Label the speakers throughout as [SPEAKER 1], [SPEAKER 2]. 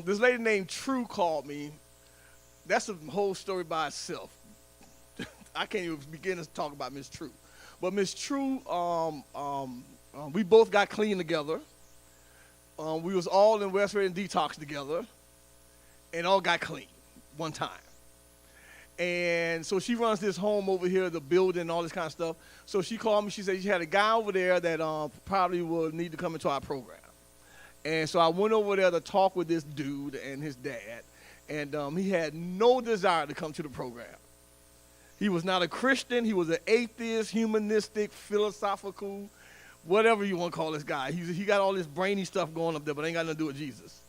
[SPEAKER 1] This lady named True called me. That's a whole story by itself. I can't even begin to talk about Miss True. But Miss True, we both got clean together. We was all in West Red Detox together, and all got clean one time. And so she runs this home over here, the building, all this kind of stuff. So she called me. She said she had a guy over there that probably will need to come into our program. And so I went over there to talk with this dude and his dad. And he had no desire to come to the program. He was not a Christian. He was an atheist, humanistic, philosophical, whatever you want to call this guy. He got all this brainy stuff going up there, but ain't got nothing to do with Jesus.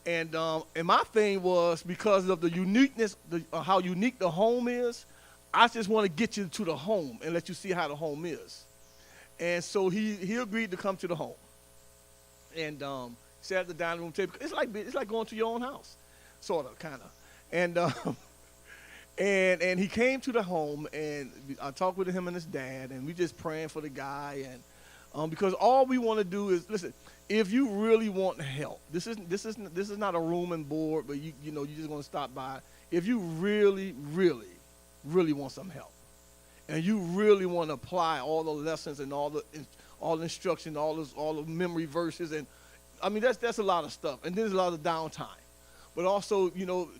[SPEAKER 1] And my thing was, because of the uniqueness, how unique the home is, I just want to get you to the home and let you see how the home is. And so he agreed to come to the home. And sat at the dining room table. It's like going to your own house, sort of, kind of. And and he came to the home, and I talked with him and his dad, and we just praying for the guy, and because all we want to do is listen. If you really want help, this is not a room and board, but you just going to stop by. If you really, really, really want some help, and you really want to apply all the lessons and all the instruction, all the memory verses, and I mean that's a lot of stuff, and there's a lot of downtime. But also,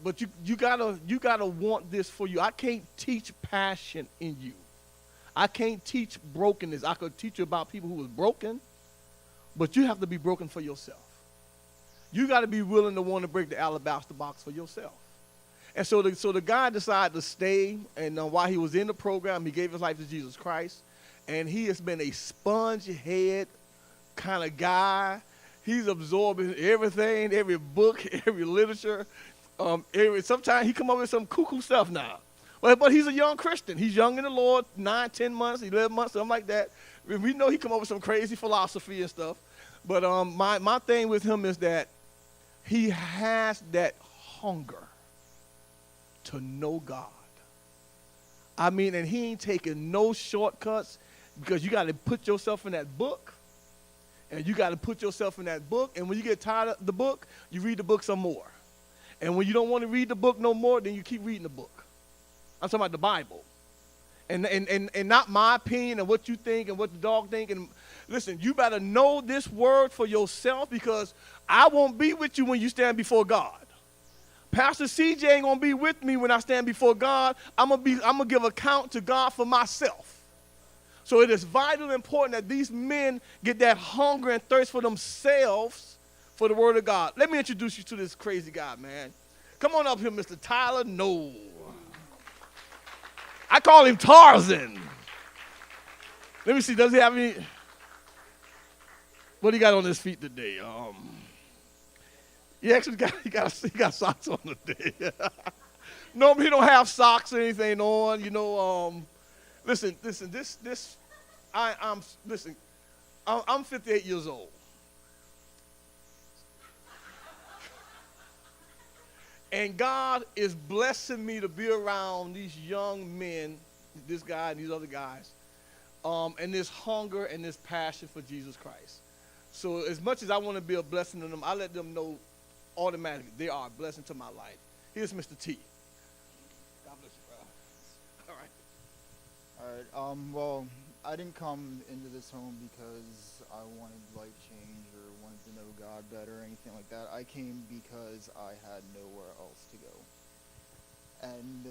[SPEAKER 1] but you gotta want this for you. I can't teach passion in you. I can't teach brokenness. I could teach you about people who was broken, but you have to be broken for yourself. You got to be willing to want to break the alabaster box for yourself. And so the guy decided to stay, and while he was in the program, he gave his life to Jesus Christ, and he has been a sponge head kind of guy. He's absorbing everything, every book, every literature. Sometimes he come up with some cuckoo stuff now. But he's a young Christian. He's young in the Lord, 9, 10 months, 11 months, something like that. We know he come up with some crazy philosophy and stuff. But my thing with him is that he has that hunger to know God. I mean, and he ain't taking no shortcuts, because you got to put yourself in that book. And you got to put yourself in that book. And when you get tired of the book, you read the book some more. And when you don't want to read the book no more, then you keep reading the book. I'm talking about the Bible. And not my opinion and what you think and what the dog think. And listen, you better know this word for yourself, because I won't be with you when you stand before God. Pastor CJ ain't going to be with me when I stand before God. I'm going to give account to God for myself. So it is vitally important that these men get that hunger and thirst for themselves for the word of God. Let me introduce you to this crazy guy, man. Come on up here, Mr. Tyler Noll. I call him Tarzan. Let me see, does he have any? What do he got on his feet today? He actually got socks on today. No, he don't have socks or anything on. Listen. I'm 58 years old. And God is blessing me to be around these young men, this guy and these other guys, and this hunger and this passion for Jesus Christ. So as much as I want to be a blessing to them, I let them know automatically they are a blessing to my life. Here's Mr. T. God bless you, bro. All right.
[SPEAKER 2] Well, I didn't come into this home because I wanted life change or wanted to know God better or anything like that. I came because I had nowhere else to go. And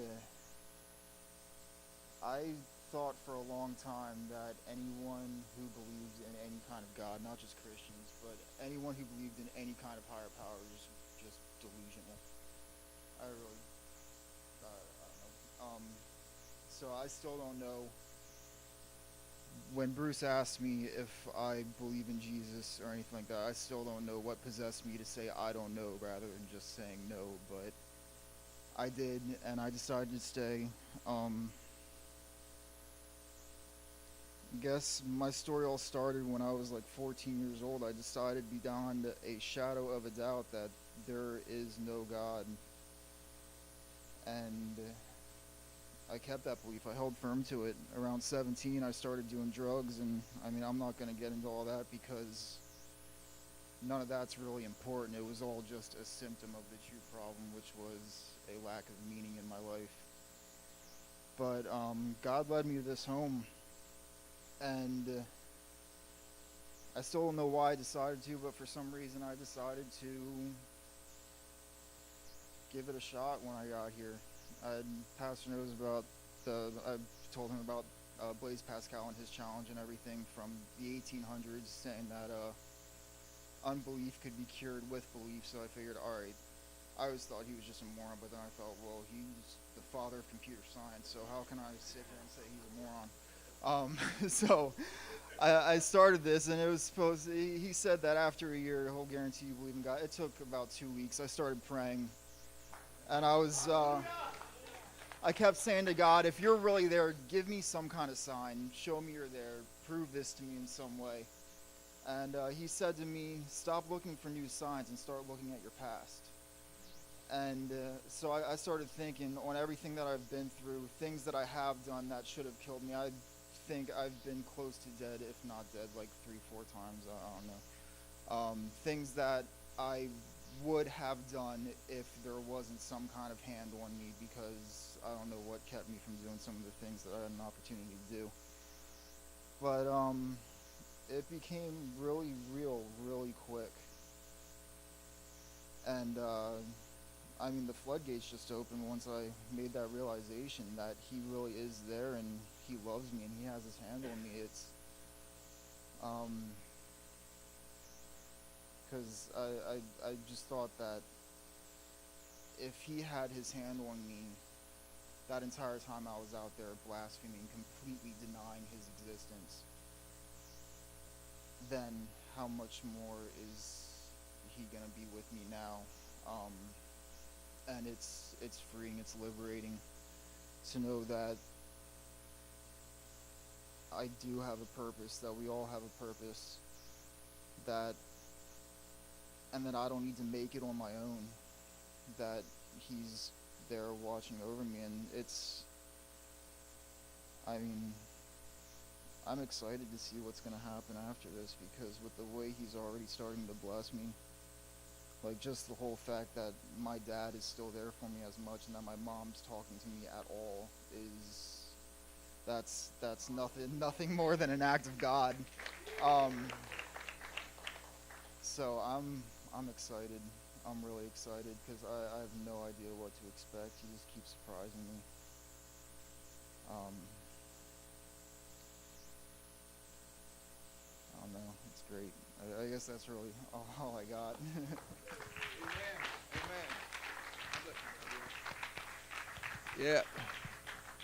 [SPEAKER 2] I thought for a long time that anyone who believed in any kind of God, not just Christians, but anyone who believed in any kind of higher power was just delusional. I don't know. So I still don't know. When Bruce asked me if I believe in Jesus or anything like that, I still don't know what possessed me to say I don't know rather than just saying no, but I did, and I decided to stay. I guess my story all started when I was like 14 years old. I decided beyond a shadow of a doubt that there is no God, and I kept that belief. I held firm to it. Around 17, I started doing drugs, and I mean, I'm not going to get into all that because none of that's really important. It was all just a symptom of the true problem, which was a lack of meaning in my life. But God led me to this home, and I still don't know why I decided to, but for some reason I decided to give it a shot when I got here. Pastor knows about I told him about Blaise Pascal and his challenge and everything from the 1800s, saying that unbelief could be cured with belief. So I figured, all right, I always thought he was just a moron, but then I thought, well, he's the father of computer science, so how can I sit here and say he's a moron? So I started this, and it was supposed. He said that after a year, he'll guarantee you believe in God. It took about 2 weeks. I started praying, and I kept saying to God, if you're really there, give me some kind of sign. Show me you're there. Prove this to me in some way. And he said to me, stop looking for new signs and start looking at your past. And so I started thinking on everything that I've been through, things that I have done that should have killed me. I think I've been close to dead, if not dead, like 3-4 times. I don't know. Things that I would have done if there wasn't some kind of hand on me, because I don't know what kept me from doing some of the things that I had an opportunity to do. But it became really real really quick. And I mean, the floodgates just opened once I made that realization that he really is there and he loves me and he has his hand on me. It's because I just thought that if he had his hand on me that entire time I was out there blaspheming, completely denying his existence, then how much more is he gonna be with me now? And it's freeing, it's liberating to know that I do have a purpose, that we all have a purpose, and that I don't need to make it on my own, that he's there watching over me. And I'm excited to see what's going to happen after this, because with the way he's already starting to bless me, like just the whole fact that my dad is still there for me as much and that my mom's talking to me at all that's nothing more than an act of God. So I'm excited. I'm really excited because I have no idea what to expect. He just keeps surprising me. I don't know. It's great. I guess that's really all I got.
[SPEAKER 1] Amen. Amen. Yeah.